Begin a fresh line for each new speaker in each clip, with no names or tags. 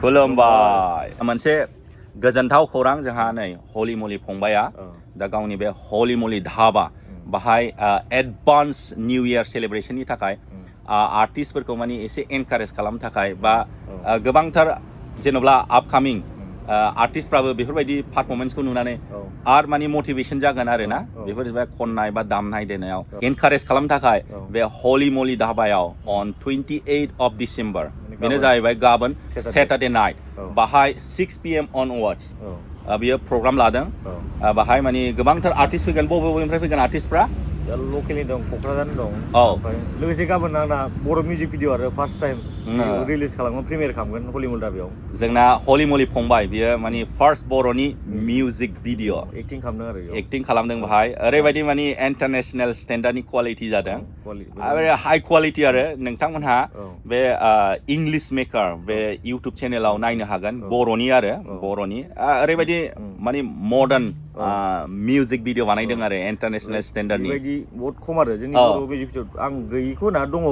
खुलुमबाय मोनसे गोजोनथाव खौरां जोंहा नै हलि मलि फंबाया दा गावनि बे हलि मलि धाबा बाहाय एडभान्स निउ इयार सेलिब्रेशननि थाखाय आर्टिस्टफोरखौ माने एसे एनकारेज खालामनो थाखाय बा गोबांथार जेनेबा आपकामिं आर्टिस्टफ्राबो बेफोरबायदि पारफरमेन्सखौ नुनानै आरो माने मटिभेशन जागोन आरो ना बेफोरबाय खननाय बा दामनाय देनायाव एनकारेज खालामनो थाखाय बे हलि मलि धाबायाव अन 28 of December बेनो जाहैबाय गाबोन सेटारडे नाइट बाहाय 6 PM onwards बियो प्रग्राम लादों बाहाय माने गोबांथार आर्टिस्ट फैगोन बबेनिफ्राय फैगोन आर्टिस्टफ्रा
लकेलनि दं क'क्राझारनि दं लोगोसे गाबोन आंना बर' मिउजिक भिडिअ आरो फार्स्ट टाइम रिलिज खालामगोन प्रिमियार खालामगोन हलि मलि धाबायाव
जोंना हलि मलि फंबाय बियो माने फार्स्ट बर'नि मिउजिक भिडिअ
एक्टिं खालामदों आरो
एक्टिं खालामदों बाहाय ओरैबायदि माने इन्टारनेशनेल स्टेन्डार्डनि क्वालिटि जादों आरो हाई क्वालिटि आरो नोंथांमोनहा बे इंलिश मेकार बे इउटुब चेनेलाव नायनो हागोन बर'नि आरो बर'नि ओरैबायदि माने मडार्न मिउजिक भिडिअ बानायदों आरो इन्टारनेशनेल स्टेन्डार्डनि
बहुत खम आरो जोंनि बर' मिउजिक भिडिअ आं गैयिखौ ना दङ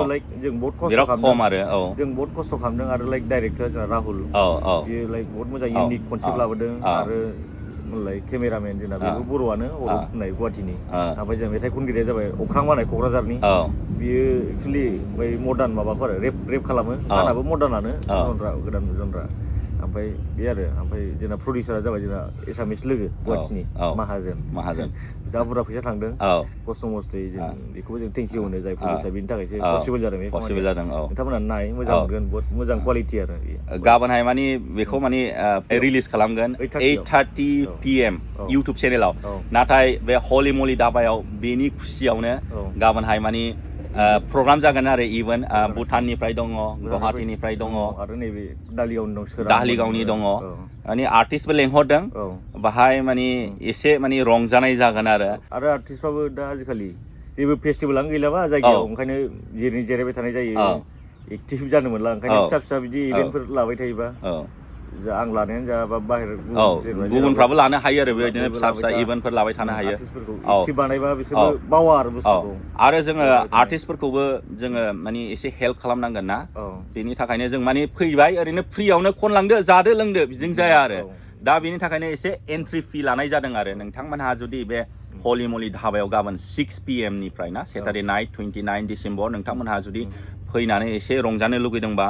लाइक जों बहुत खस्थ' खालामदों जों बहुत खस्थ' खालामदों आरो लाइक डाइरेक्टर जोंना राहुल बियो लाइक बहुत मोजां इउनिक कनसेप्ट लाबोदों आरो लाइक केमेरामेन जोंना बेबो बर'आनो होननाय गुवाहाटीनि ओमफ्राय जों मेथाइ खनगिरिया जाबाय अख्रां मानाय क'क्राझारनि बियो एक्सुवेलि बै मडार्न माबाखौ आरो रेप खालामो आंनाबो मडार्नानो गोदान जनरा ओमफ्राय बे आरो ओमफ्राय जोंना प्रडिउसारा जाबाय जोंना एसामिस लोगो गुवाहाटीनि माहाजोन जा बुरजा फैसा थांदों खस्थ' मस्थ'यै जों बेखौबो जों थेंक इउ होनो जाय प्रडिउसार बेनि थाखायसो पसिबल जादों बे
पसिबल जादों
नोंथांमोना नाय मोजां मोनगोन बहुत मोजां क्वालिटि आरो
गाबोनहाय माने बेखौ माने रिलिज खालामगोन 8:30 PM इउटुब चेनेलाव नाथाय बे हलि मलि धाबायाव बेनि खुसियावनो गाबोनहाय माने प्रग्राम जागोन आरो इभेन भुटाननिफ्राय दङ गुवाहाटीनिफ्राय दङ
आरो नैबे
दालिगावनि दङ माने आर्टिस्टबो लेंहरदों बाहाय माने एसे माने रंजानाय जागोन आरो
आर्टिस्टफ्राबो दा आजिखालि जेबो फेस्टिभेलानो गैलाबा जायगायाव ओंखायनो जिरायबाय थानाय जायो एक्टिभ जानो मोनला ओंखायनो फिसा फिसा बिदि इभेन्टफोर लाबाय थायोबा आं लानायानो जा बा बाहेर
गुबुनफ्राबो लानो हायो आरो बेबायदिनो फिसा फिसा इभेन्टफोर लाबाय थानो हायो
एक्टिभ बानायबा बिसोरबो बावा आरो बुस्थुखौ
आरो जोङो आर्टिस्टफोरखौबो जोङो माने एसे हेल्प खालामनांगोन ना बेनि थाखायनो जों माने फैबाय ओरैनो फ्रियावनो खनलांदो जादो लोंदो बिदिजों जाया आरो दा बेनि थाखायनो एसे एन्ट्रि फि लानाय जादों आरो नोंथांमोनहा जुदि बे हलि मलि धाबायाव गाबोन 6 PM निफ्राय ना सेटारडे नाइट 29 डिसेम्बर नोंथांमोनहा जुदि फैनानै एसे रंजानो लुगैदोंबा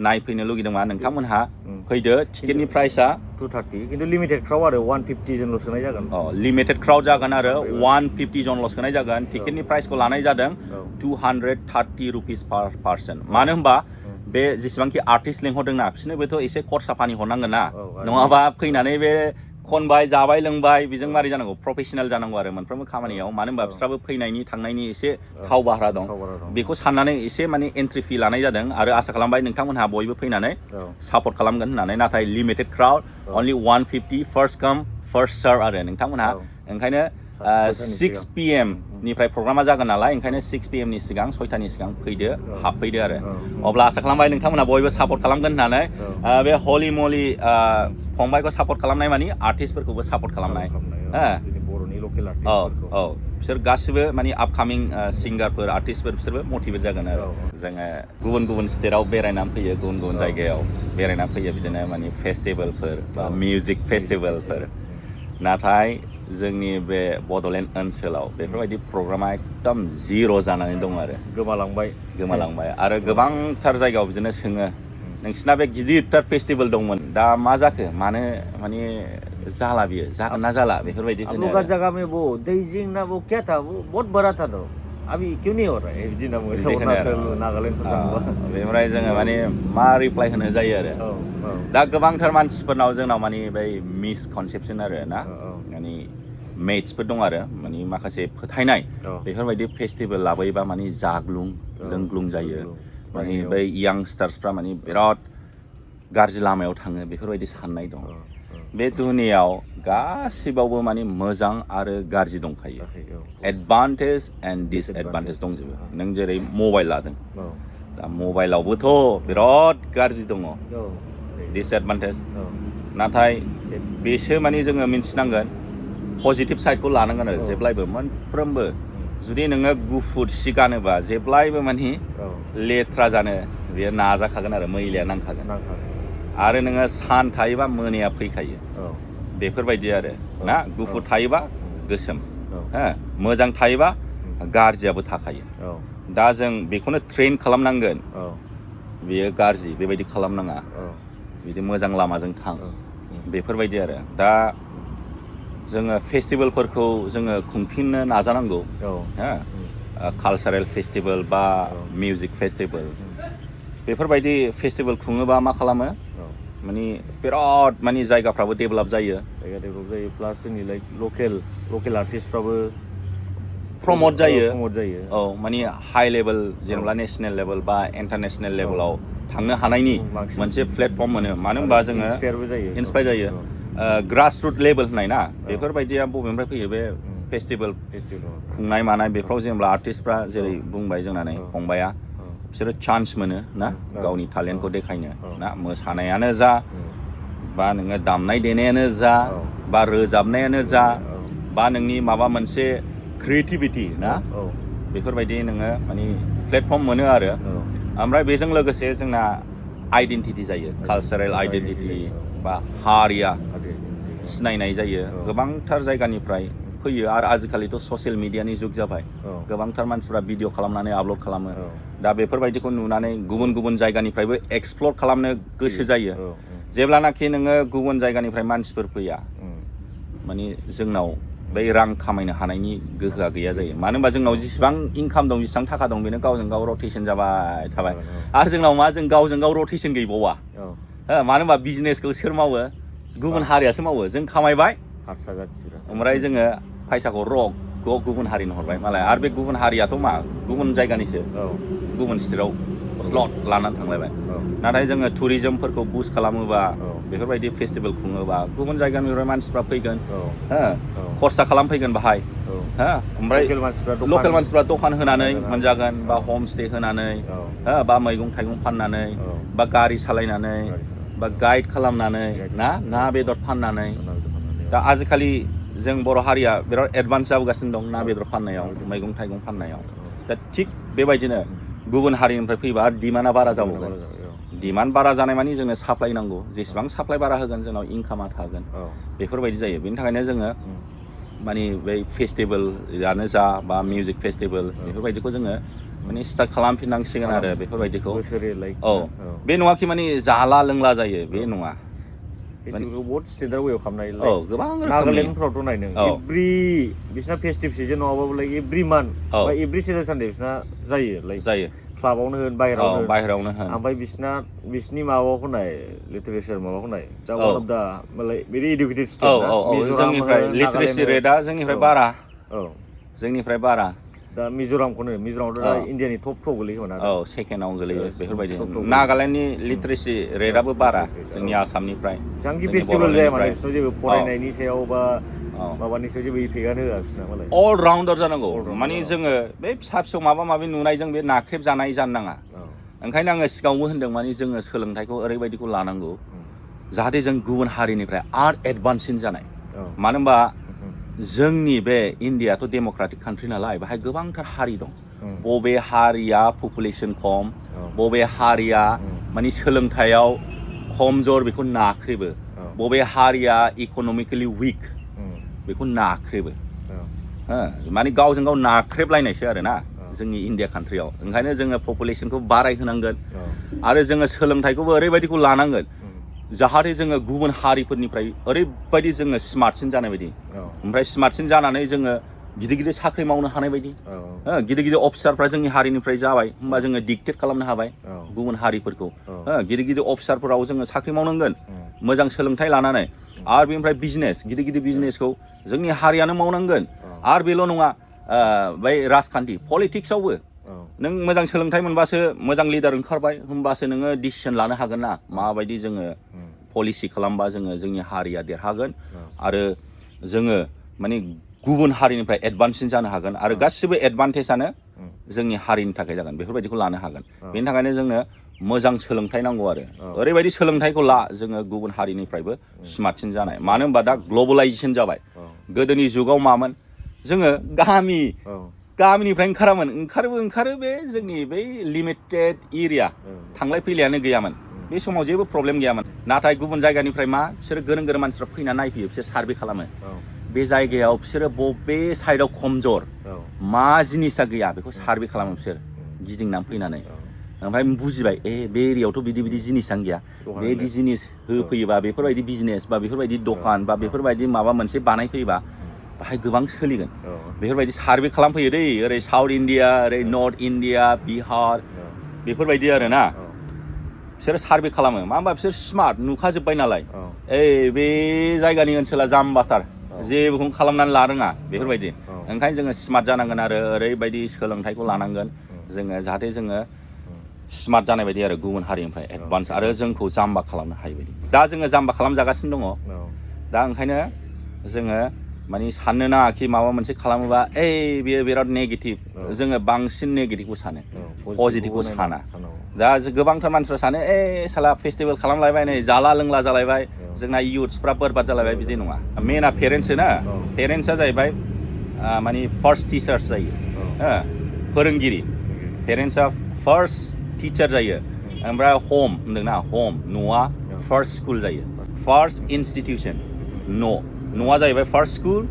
नायफैनो लुगैदोंबा नोंथांमोनहा फैदो टिकेटनि प्राइसआ
230 खिन्थु लिमिटेड क्राउड आरो 150 जनल' सोनाय जागोन
लिमिटेड क्राउड जागोन आरो 150 जनल' सोनाय जागोन टिकेटनि प्राइसखौ लानाय जादों 230 रुपिस पार पार्सन मानो होनबा बे जेसेबांखि आर्टिस्ट लेंहरदोंना बिसोरनोबोथ' एसे खरसा पानि हरनांगोन ना नङाबा फैनानै बे खनबाय जाबाय लोंबाय बेजों मारै जानांगौ प्रफेसनेल जानांगौ आरो मोनफ्रोमबो खामानियाव मानो होनबा बिस्राबो फैनायनि थांनायनि एसे थाव भारा दं बेखौ साननानै एसे माने एन्ट्रि फि लानाय जादों आरो आसा खालामबाय नोंथांमोनहा बयबो फैनानै सापर्ट खालामगोन होननानै नाथाय लिमिटेड क्राउड अनलि 150 फार्स्ट काम फार्स्ट सार्भ आरो नोंथांमोनहा ओंखायनो 6 PM निफ्राय प्रग्रामा जागोन नालाय ओंखायनो 6 PM नि सिगां 6टानि सिगां फैदो हाबफैदो आरो अब्ला आसा खालामबाय नोंथांमोनहा बयबो सापर्ट खालामगोन होननानै बे हलि मलि फंबायखौ सापर्ट खालामनाय मानि आर्टिस्टफोरखौबो सापर्ट खालामनाय
बर'नि लकेल आर्टिस्टफोरखौ
बिसोर गासिबो माने आपकामिं सिंगारफोर आर्टिस्टफोर बिसोरबो मटिभेट जागोन आरो जोङो गुबुन गुबुन स्टेटआव बेरायनानै फैयो गुबुन गुबुन जायगायाव बेरायनानै फैयो बिदिनो माने फेस्टिभेलफोर बा मिउजिक फेस्टिभेलफोर नाथाय जोंनि बे बड'लेण्ड ओनसोलाव बेफोरबायदि प्रग्रामा एकदम जिर' जानानै दं आरो गोमालांबाय आरो गोबांथार जायगायाव बिदिनो सोङो नोंसिना बे गिदिरथार फेस्टिभेल दंमोन दा मा जाखो मानो माने जाला बियो जागोन ना जाला बेफोरबायदि
हम लोग का जगह में वो देजिंग ना वो क्या था वो बहुत बड़ा था तो अभी क्यों नहीं हो रहा है बिदि नाम अरुणाचल नागालेण्डफोर
बेनिफ्राय जोङो माने मा रिप्लाइ होनो जायो आरो दा गोबांथार मानसिफोरनाव जोंनाव माने बै मिसकनसेपसन आरो ना माने मेट्सफोर दं आरो माने माखासे फोथायनाय बेफोरबायदि फेस्टिभेल लाबोयोबा माने जाग्लुं लोंग्लुं जायो माने बै यांगस्टार्सफ्रा माने बिराद गाज्रि लामायाव थाङो बेफोरबायदि साननाय दं बे दुनियाव गासिबावबो माने मोजां आरो गाज्रि दंखायो एडभान्टेज एन्ड डिसएडभान्टेज दंजोबो नों जेरै मबाइल लादों दा मबाइलावबोथ' बिराद गाज्रि दङ डिसएडभान्टेज नाथाय बेसो माने जोङो मिन्थिनांगोन पजिटिभ साइडखौ लानांगोन आरो जेब्लायबो मोनफ्रोमबो जुदि नोङो गुफुर सि गानोबा जेब्लायबो माने लेथ्रा जानो बेयो नाजाखागोन आरो मैलाया नांखागोन आरो नोङो सान थायोबा मोनाया फैखायो बेफोरबायदि आरो ना गुफुर थायोबा गोसोम हो मोजां थायोबा गाज्रियाबो थाखायो दा जों बेखौनो ट्रेन खालामनांगोन बेयो गाज्रि बेबायदि खालामनाङा बिदि मोजां लामाजों थां बेफोरबायदि आरो दा जोङो फेस्टिभेलफोरखौ जोङो खुंफिननो नाजानांगौ कालचारेल फेस्टिभेल बा मिउजिक फेस्टिभेल बेफोरबायदि फेस्टिभेल खुङोबा मा खालामो माने बिराद माने जायगाफ्राबो डेभेलप जायो
प्लास जोंनि लाइक लकेल आर्टिस्टफ्राबो
प्रमोट जायो
औ
माने हाई लेभेल जेनेबा नेशनेल लेभेल बा इन्टारनेशनेल लेभेलाव थांनो हानायनि मोनसे प्लेटफर्म मोनो मानो होनबा जोङो इन्सपायार जायो ग्रास रुट लेभेल होननाय ना बेफोरबायदिया बबेनिफ्राय फैयो बे फेस्टिभेल खुंनाय मानाय बेफ्राव जेनेबा आर्टिस्टफ्रा जेरै बुंबाय जोंना नै फंबाया बिसोरो चान्स मोनो ना गावनि टेलेन्टखौ देखायनो ना मोसानायानो जा बा नोङो दामनाय देनायानो जा बा रोजाबनायानो जा बा नोंनि माबा मोनसे क्रिएटिभिटी ना बेफोरबायदि नोङो माने प्लेटफर्म मोनो आरो ओमफ्राय बेजों लोगोसे जोंना आइडेन्टिटि जायो कालचारेल आइडेन्टिटि बा हारिया सिनायनाय जायो गोबांथार जायगानिफ्राय फैयो आरो आजिखालिथ' ससियेल मिडियानि जुग जाबाय गोबांथार मानसिफ्रा भिडिअ खालामनानै आपल'ड खालामो दा बेफोरबायदिखौ नुनानै गुबुन गुबुन जायगानिफ्रायबो एक्सप्लर खालामनो गोसो जायो जेब्लानाखि नोङो गुबुन जायगानिफ्राय मानसिफोर फैया माने जोंनाव बै रां खामायनो हानायनि गोहोआ गैया जायो मानो होनबा जोंनाव जेसेबां इनकाम दं जेसेबां थाखा दं बेनो गावजों गाव रटेसन जाबाय थाबाय आरो जोंनाव मा जों गावजों गाव रटेसन गैबावा मानो होनबा बिजनेसखौ सोर मावो गुबुन हारियासो मावो जों खामायबाय ओमफ्राय जोङो फैसाखौ गुबुन हारिनो हरबाय मालाय आरो बे गुबुन हारियाथ' मा गुबुन जायगानिसो गुबुन स्टेटआव स्लट लानानै थांलायबाय नाथाय जोङो टुरिजमफोरखौ बुस्ट खालामोबा बेफोरबायदि फेस्टिभेल खुङोबा गुबुन जायगानिफ्राय मानसिफ्रा फैगोन खरसा खालामफैगोन बाहाय ओमफ्राय लकेल मानसिफ्रा दखान होनानै मोनजागोन बा हम स्टे होनानै बा मैगं थाइगं फाननानै बा गारि सालायनानै बा गाइड खालामनानै ना बेदर फाननानै दा आजिखालि जों बर' हारिया बिराद एडभान्स जाबोगासिनो दं ना बेदर फाननायाव मैगं थाइगं फाननायाव दा थिग बेबायदिनो गुबुन हारिनिफ्राय फैबा आरो डिमान्डआ बारा जाबावगोन डिमान्ड बारा जानाय मानि जोंनो साप्लाय नांगौ जेसेबां साप्लाय बारा होगोन जोंनाव इनकामा थागोन बेफोरबायदि जायो बेनि थाखायनो जोङो माने बै फेस्टिभेलानो जा बा मिउजिक फेस्टिभेल बेफोरबायदिखौ जोङो माने स्टार्ट खालामफिननांसिगोन आरो बेफोरबायदिखौ बे नङाखि माने जाला लोंला जायो बे नङा
बहुत स्टेन्डार्ड वेआव खालामनाय
गोबां
नागालेण्डफ्रावथ' नाय नों एभ्रि बिसिना फेस्टिभ सिजन नङाबाबो लाइक एभ्रि मान्थ बा एभ्रि सेटारडे सानडे बिसिना जायो क्लाबावनो होन बाहेरावनो होन ओमफ्राय बिसिनि माबाखौ नाय लिटारेचार माबाखौ नाय जा वान अफ दा मालाय भेरि इडुकेटेड स्टेट
जोंनिफ्राय लिटारेसि रेटआ जोंनिफ्राय बारा
दा मिज'रामावथ' दा इण्डियानि टप गोलैयो
सेकेन्डआव गोलैयो बेफोरबायदि नागालेण्डनि लिटारेसि रेटआबो बारा जोंनि आसामनिफ्राय
जांखि फेस्टिभेल जाया माने बिसोरनाव जेबो फरायनायनि सायाव बा माबानि सायाव जेबो इफेक्टआनो होआ बिसोरना मालाय
अल राउन्डार जानांगौ माने जोङो बे फिसा फिसौ माबा माबि नुनायजों बे नाख्रेबजानाय जानो नाङा ओंखायनो आङो सिगाङावबो होनदों माने जोङो सोलोंथाइखौ ओरैबायदिखौ लानांगौ जाहाथे जों गुबुन हारिनिफ्राय आरो एडभान्ससिन जानाय मानो होनबा जोंनि बे इण्डियाथ' डेम'क्रेटिक कान्ट्रि नालाय बेहाय गोबांथार हारि दं बबे हारिया पपुलेसन खम बबे हारिया माने सोलोंथाइयाव खमजर बेखौ नाख्रेबो बबे हारिया इक'नमिकेलि उइक बेखौ नाख्रेबो माने गावजों गाव नाख्रेबलायनायसो आरोना जोंनि इण्डिया कान्ट्रियाव ओंखायनो जोङो पपुलेसनखौ बारायहोनांगोन आरो जोङो सोलोंथाइखौबो ओरैबायदिखौ लानांगोन जाहाथे जोङो गुबुन हारिफोरनिफ्राय ओरैबायदि जोङो स्मार्टसिन जानाय बायदि ओमफ्राय स्मार्टसिन जानानै जोङो गिदिर गिदिर साख्रि मावनो हानाय बायदि गिदिर गिदिर अफिसारफ्रा जोंनि हारिनिफ्राय जाबाय होमबा जोङो डिक्टेट खालामनो हाबाय गुबुन हारिफोरखौ गिदिर गिदिर अफिसारफोराव जोङो साख्रि मावनांगोन मोजां सोलोंथाइ लानानै आरो बेनिफ्राय बिजनेस गिदिर गिदिर बिजनेसखौ जोंनि हारियानो मावनांगोन आरो बेल' नङा बै राजखान्थि पलिटिक्सआवबो नों मोजां सोलोंथाइ मोनबासो मोजां लिडार ओंखारबाय होमबासो नोङो डिसिसन लानो हागोन ना माबायदि जोङो पलिसि खालामबा जोङो जोंनि हारिया देरहागोन आरो जोङो माने गुबुन हारिनिफ्राय एडभान्ससिन जानो हागोन आरो गासिबो एडभान्टेजआनो जोंनि हारिनि थाखाय जागोन बेफोरबायदिखौ लानो हागोन बेनि थाखायनो जोंनो मोजां सोलोंथाइ नांगौ आरो ओरैबायदि सोलोंथाइखौ ला जोङो गुबुन हारिनिफ्रायबो स्मार्टसिन जानाय मानो होनबा दा ग्लबेलाइजेसन जाबाय गोदोनि जुगाव मामोन जोङो गामिनिफ्राय ओंखारो बे जोंनि बै लिमिटेड एरिया थांलाय फैलायानो गैयामोन बे समाव जेबो प्रब्लेम गैयामोन नाथाय गुबुन जायगानिफ्राय मा बिसोर गोरों गोरों मानसिफ्रा फैना नायफैयो बिसोर सार्भे खालामो बे जायगायाव बिसोरो बबे साइडआव खमजर मा जिनिसा गैया बेखौ सार्भे खालामो बिसोर गिदिंनानै फैनानै ओमफ्राय बुजिबाय बे एरियायावथ' बिदि बिदि जिनिसानो गैया बेदि जिनिस होफैयोबा बेफोरबायदि बिजनेस बा बेफोरबायदि दखान बा बेफोरबायदि माबा मोनसे बानायफैयोबा बाहाय गोबां सोलिगोन बेफोरबायदि सार्भे खालामफैयो दै ओरै साउथ इण्डिया ओरै नर्थ इण्डिया बिहार बेफोरबायदि आरो ना बिसोरो सार्भे खालामो मा होनबा बिसोर स्मार्ट नुखाजोब्बाय नालाय बे जायगानि ओनसोला जाम्बाथार जेबोखौनो खालामनानै ला रोङा बेफोरबायदि ओंखायनो जोङो स्मार्ट जानांगोन आरो ओरैबायदि सोलोंथाइखौ लानांगोन जोङो जाहाथे जोङो स्मार्ट जानाय बायदि आरो गुबुन हारिनिफ्राय एडभान्स आरो जोंखौ जाम्बा खालामनो हायो बायदि दा जोङो जाम्बा खालामजागासिनो दङ दा ओंखायनो जोङो माने साननो नाङा कि माबा मोनसे खालामोबा बेयो बिराद नेगेटिभ जोङो बांसिन नेगेटिभखौ सानो पजिटिभखौ साना दा गोबांथार मानसिफ्रा सानो साला फेस्टिभेल खालामलायबाय नै जाला लोंला जालायबाय जोंना इयुथ्सफ्रा बरबाद जालायबाय बिदि नङा मेना पेरेन्टसो ना पेरेन्टसा जाहैबाय माने फार्स्ट टिचार्स जायो फोरोंगिरि पेरेन्टसा फार्स्ट टिचार जायो ओमफ्राय हम होनदोंना हम न'आ फार्स्ट स्कुल जायो फार्स्ट इन्स्टिटिउसन न'आ जाहैबाय फार्स्ट स्कुल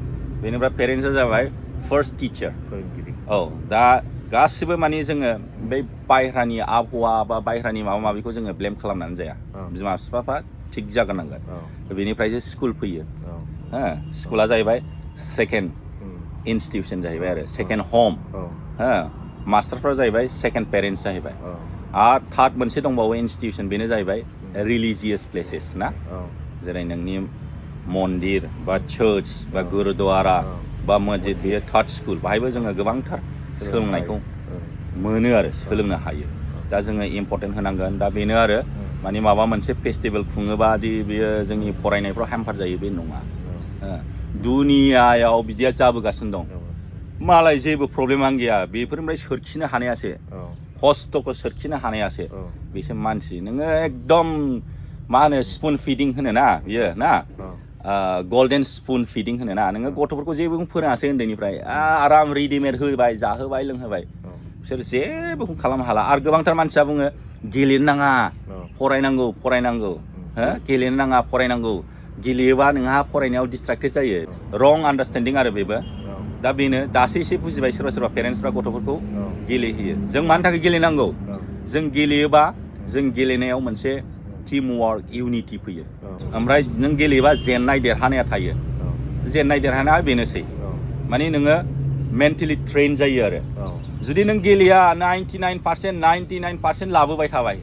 बेनिफ्राय पेरेन्टसा जाबाय फार्स्ट टिचार दा गासिबो माने जोङो बै बायह्रानि आबहावा बा बायह्रानि माबा माबिखौ जोङो ब्लेम खालामनानै जाया बिमा बिफाफ्रा थिग जाग्रोनांगोन बेनिफ्रायसो स्कुल फैयो स्कुला जाहैबाय सेकेन्ड इन्स्टिटिउसन जाहैबाय आरो सेकेन्ड हम मास्टारफ्रा जाहैबाय सेकेन्ड पेरेन्टस जाहैबाय आरो थार्ड मोनसे दंबावो इन्स्टिटिउसन बेनो जाहैबाय रिलिजियास प्लेसेस ना जेरै नोंनि मन्दिर बा चार्च बा गुरुद्वारा बा मस्जिद बेयो थार्ड स्कुल बाहायबो जोङो गोबांथार सोलोंनायखौ मोनो आरो सोलोंनो हायो दा जोङो इम्परटेन्ट होनांगोन दा बेनो आरो माने माबा मोनसे फेस्टिभेल खुङोबा दि बेयो जोंनि फरायनायफ्राव हेम्पार जायो बे नङा दुनियायाव बिदिया जाबोगासिनो दं मालाय जेबो प्रब्लेमानो गैया बेफोरनिफ्राय सोरखिनो हानायासो खस्थ'खौ सोरखिनो हानायासो बेसो मानसि नोङो एकदम मा होनो स्पुन फिडिं होनो ना बियो ना गल्डेन स्पुन फिडिं होनो ना नोङो गथ'फोरखौ जेबो फोरोङासै उन्दैनिफ्राय आराम रेडिमेड होबाय जाहोबाय लोंहोबाय बिसोर जेबोखौनो खालामनो हाला आरो गोबांथार मानसिया बुङो गेलेनो नाङा फरायनांगौ गेलेनो नाङा फरायनांगौ गेलेयोबा नोंहा फरायनायाव डिस्ट्राक्टेड जायो रं आन्डारस्टेन्डिं आरो बेबो दा बेनो दासो एसे बुजिबाय सोरबा पेरेन्टसफ्रा गथ'फोरखौ गेलेहोयो जों मानि थाखाय गेलेनांगौ जों गेलेयोबा जों गेलेनायाव मोनसे टिम वार्क इउनिटि फैयो ओमफ्राय नों गेलेयोबा जेननाय देरहानाया थायो जेननाय देरहानाया बेनोसै माने नोङो मेन्टेलि ट्रेन जायो आरो जुदि नों गेलेया 99% लाबोबाय थाबाय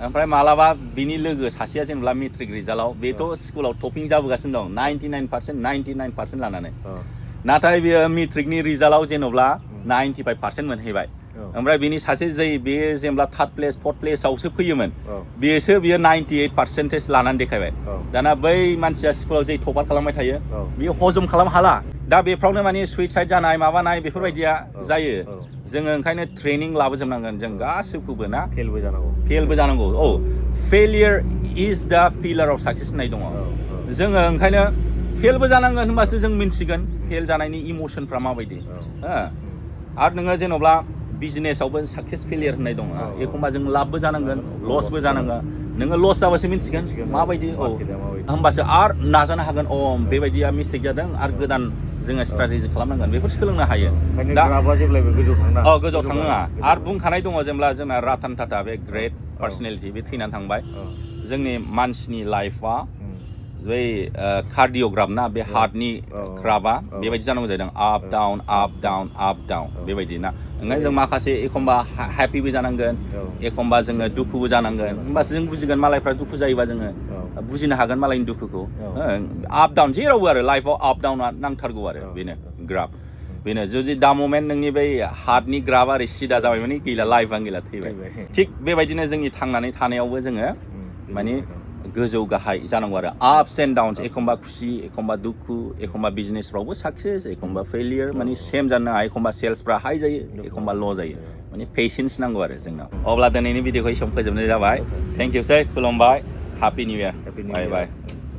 ओमफ्राय मालाबा बिनि लोगो सासेया जेनेबा मेट्रिक रिजाल्टआव बेथ' स्कुलाव टपिं जाबोगासिनो दं 99% लानानै नाथाय बेयो मेट्रिकनि रिजाल्टआव जेनेबा 95% मोनहैबाय ओमफ्राय बिनि सासे बे जेनेबा थार्ड प्लेस फर्थ प्लेसआवसो फैयोमोन बियो 98% लानानै देखायबाय दाना बै मानसिया स्कुलाव टपार खालामबाय थायो बियो हजम खालाम हाला दा बेफ्रावनो माने सुइसाइड जानाय माबानाय बेफोरबायदिया जायो जोङो ओंखायनो ट्रेनिं लाबोजोबनांगोन जों गासिबखौबो ना फेलबो जानांगौ failure is the pillar of success होननाय दङ जोङो ओंखायनो फेलबो जानांगोन होनबासो जों मिन्थिगोन फेल जानायनि इमसनफ्रा माबायदि आरो नोङो जेनेबा बिजनेसावबो साक्सेस फेलियर होननाय दङ एखमबा जों लाबबो जानांगोन लसबो जानांगोन नोङो लस जाबासो मिन्थिगोन माबायदि होमबासो आरो नाजानो हागोन बेबायदिया मिस्टेक जादों आरो गोदान जोङो स्ट्रेटेजि खालामनांगोन बेफोर सोलोंनो हायो
दा जेब्लायबो
गोजौआव थांनाङा आरो बुंखानाय दङ जेनेबा जोंना रातान टाटा बे ग्रेट पार्सनेलिटि बे थैनानै थांबाय जोंनि मानसिनि लाइफआ बै कार्डिय'ग्राफ ना बे हार्टनि ग्राफआ बेबायदि जानांगौ जादों आप डाउन बेबायदि ना ओंखायनो जों माखासे एखमबा हेपिबो जानांगोन एखमबा जोङो दुखुबो जानांगोन होमबासो जों बुजिगोन मालायफ्रा दुखु जायोबा जोङो बुजिनो हागोन मालायनि दुखुखौ आप डाउन जेरावबो आरो लाइफआव आप डाउनआ नांथारगौ आरो बेनो ग्राफ बेनो जुदि दा ममेन्ट नोंनि बै हार्टनि ग्राफआ ओरै सिदा जाबाय माने गैला लाइफआनो गैला थैबाय थिग बेबायदिनो जोंनि थांनानै थानायावबो जोङो माने गोजौ गाहाय जानांगौ आरो आपस एन्ड डाउन्स एखमबा खुसि एखमबा दुखु एखमबा बिजनेसफ्रावबो साक्सेस एखमबा फेलियर माने सेम जानो नाङा एखमबा सेल्सफ्रा हाई जायो एखमबा ल' जायो माने पेशेन्स नांगौ आरो जोंनाव अब्ला दिनैनि भिडिअखौ एसेयावनो फोजोबनाय जाबाय थेंक इउ सै खुलुमबाय हेपि निउ इयार बाय बाय